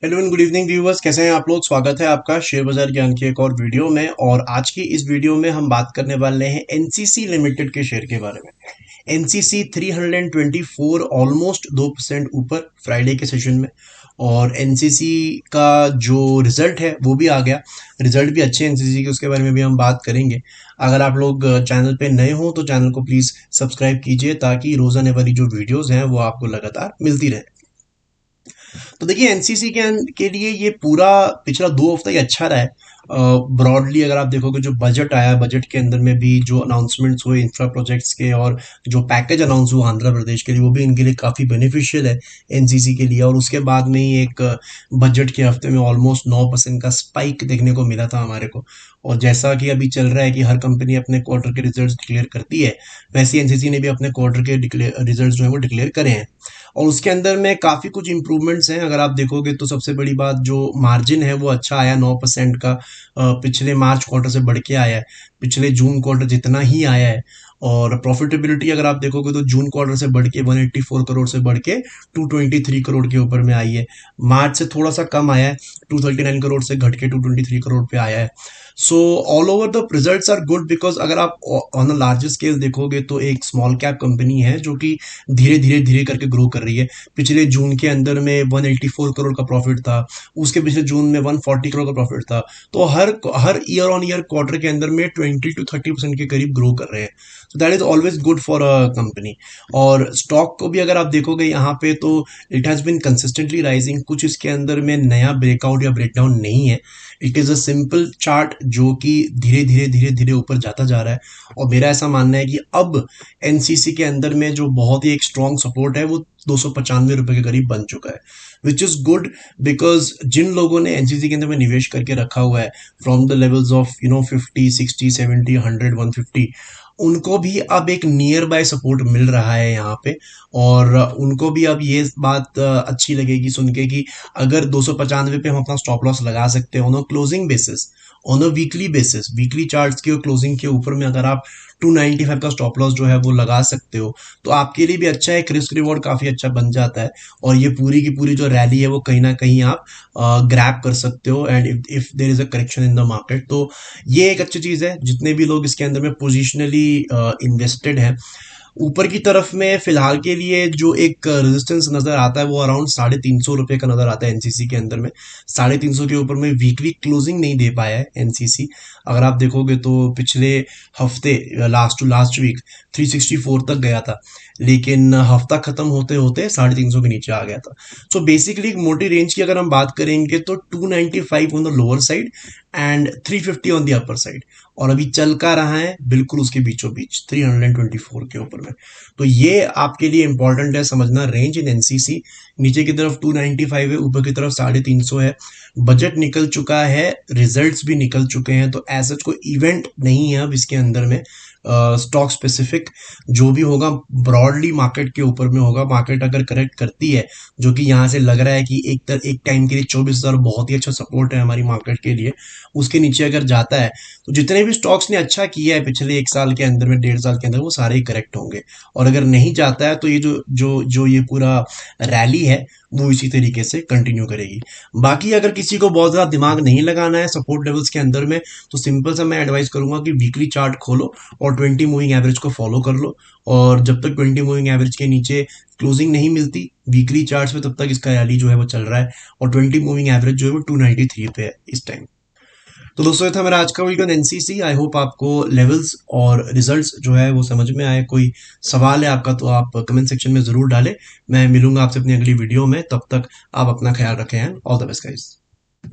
Hello and good evening viewers, कैसे हैं आप लोग। स्वागत है आपका शेयर बाजार ज्ञान की एक और वीडियो में। और आज की इस वीडियो में हम बात करने वाले हैं एनसीसी लिमिटेड के शेयर के बारे में। एनसीसी 324 ऑलमोस्ट 2% ऊपर फ्राइडे के सेशन में। और एनसीसी का जो रिजल्ट है वो भी आ गया। रिजल्ट भी अच्छे एनसीसी के, उसके बारे में भी हम बात करेंगे। अगर आप लोग चैनल पे नए हो तो चैनल को प्लीज़ सब्सक्राइब कीजिए ताकि रोज़ाना वाली जो वीडियोज़ हैं वो आपको लगातार मिलती रहे। तो देखिए एनसीसी के लिए ये पूरा पिछला 2 हफ्ता ही अच्छा रहा है। ब्रॉडली अगर आप देखोगे जो बजट आया, बजट के अंदर में भी जो अनाउंसमेंट्स हुए इंफ्रा प्रोजेक्ट्स के और जो पैकेज अनाउंस हुआ आंध्र प्रदेश के लिए, वो भी इनके लिए काफ़ी बेनिफिशियल है एनसीसी के लिए। और उसके बाद में ही एक बजट के हफ्ते में ऑलमोस्ट 9% का स्पाइक देखने को मिला था हमारे को। और जैसा कि अभी चल रहा है कि हर कंपनी अपने क्वार्टर के रिजल्ट्स डिक्लेयर करती है, वैसे एनसीसी ने भी अपने क्वार्टर के रिजल्ट्स जो है वो डिक्लेयर करे हैं। और उसके अंदर में काफ़ी कुछ इंप्रूवमेंट्स हैं। अगर आप देखोगे तो सबसे बड़ी बात, जो मार्जिन है वो अच्छा आया 9% का। पिछले मार्च क्वार्टर से बढ़ के आया है, पिछले जून क्वार्टर जितना ही आया है। और प्रॉफिटेबिलिटी अगर आप देखोगे तो जून क्वार्टर से बढ़ के 184 करोड़ से बढ़ के 223 करोड़ के ऊपर में आई है। मार्च से थोड़ा सा कम आया है, 239 करोड़ से घट के 223 करोड़ पे आया है। So all over the results are good, because अगर आप ऑन अ लार्जर स्केल देखोगे तो एक स्मॉल कैप कंपनी है जो कि धीरे धीरे धीरे करके ग्रो कर रही है। पिछले जून के अंदर में 184 करोड़ का प्रॉफिट था, उसके पिछले जून में 140 करोड़ का प्रॉफिट था। तो हर हर ईयर ऑन ईयर क्वार्टर के अंदर में 20 to 30% के करीब ग्रो कर रहे हैं। So that is always good for a company. और स्टॉक को भी अगर आप देखोगे यहाँ पे तो it has been consistently rising. कुछ इसके अंदर में नया ब्रेकआउट या ब्रेकडाउन नहीं है। It is a simple chart जो कि धीरे धीरे धीरे धीरे ऊपर जाता जा रहा है। और मेरा ऐसा मानना है कि अब एनसीसी के अंदर में जो बहुत ही एक स्ट्रॉन्ग सपोर्ट है वो 295 रुपए के करीब बन चुका है, विच इज गुड। बिकॉज जिन लोगों ने एनसीसी के अंदर में निवेश करके रखा हुआ है फ्रॉम द लेवल्स ऑफ 50, 60, 70, 100, 150, उनको भी अब एक नियर बाय सपोर्ट मिल रहा है यहाँ पे। और उनको भी अब ये बात अच्छी लगेगी सुन के कि अगर 295 पे हम अपना स्टॉप लॉस लगा सकते हैं on a closing basis, on a weekly basis, weekly charts के क्लोजिंग के ऊपर में अगर आप 295 का स्टॉप लॉस जो है वो लगा सकते हो तो आपके लिए भी अच्छा है। एक रिस्क रिवॉर्ड काफ़ी अच्छा बन जाता है। और ये पूरी की पूरी जो रैली है वो कहीं ना कहीं आप ग्रैब कर सकते हो, and if there is a correction in the market तो ये एक अच्छी चीज़ है। जितने भी लोग इसके अंदर में पोजिशनली इन्वेस्टेड हैं, ऊपर की तरफ में फिलहाल के लिए जो एक रेजिस्टेंस नजर आता है वो अराउंड 350 रुपये का नजर आता है एनसीसी के अंदर में। 350 के ऊपर में वीकली क्लोजिंग नहीं दे पाया है एनसीसी। अगर आप देखोगे तो पिछले हफ्ते लास्ट टू लास्ट वीक 364 तक गया था, लेकिन हफ्ता खत्म होते होते 350 के नीचे आ गया था। सो बेसिकली एक मोटी रेंज की अगर हम बात करेंगे तो 295 on the lower side and 350 on the upper side. और अभी चल का रहा है बिल्कुल उसके बीचों बीच 324 के ऊपर में। तो ये आपके लिए इंपॉर्टेंट है समझना। रेंज इन एनसीसी नीचे की तरफ 295 है, ऊपर की तरफ 350 है। बजट निकल चुका है, रिजल्ट्स भी निकल चुके हैं, तो ऐसा कोई इवेंट नहीं है अब इसके अंदर में। स्टॉक स्पेसिफिक जो भी होगा ब्रॉडली मार्केट के ऊपर में होगा। मार्केट अगर करेक्ट करती है, जो कि यहाँ से लग रहा है कि एक टाइम के लिए 24,000 बहुत ही अच्छा सपोर्ट है हमारी मार्केट के लिए, उसके नीचे अगर जाता है तो जितने भी स्टॉक्स ने अच्छा किया है पिछले 1 साल के अंदर में, 1.5 साल के अंदर, वो सारे ही करेक्ट होंगे। और अगर नहीं जाता है तो ये जो जो जो ये पूरा रैली है वो इसी तरीके से कंटिन्यू करेगी। बाकी अगर किसी को बहुत ज़्यादा दिमाग नहीं लगाना है सपोर्ट लेवल्स के अंदर में, तो सिंपल सा मैं एडवाइस करूंगा कि वीकली चार्ट खोलो और 20 मूविंग एवरेज को फॉलो कर लो। और जब तक 20 मूविंग एवरेज के नीचे क्लोजिंग नहीं मिलती वीकली चार्ट्स में, तब तक इसका रैली जो है वो चल रहा है। और 20 मूविंग एवरेज जो है वो 293 पे है इस टाइम। तो दोस्तों ये था मेरा आज का वीडियो एनसीसी। आई होप आपको लेवल्स और रिजल्ट्स जो है वो समझ में आए। कोई सवाल है आपका तो आप कमेंट सेक्शन में ज़रूर डालें। मैं मिलूंगा आपसे अपनी अगली वीडियो में, तब तक आप अपना ख्याल रखें। All the best guys.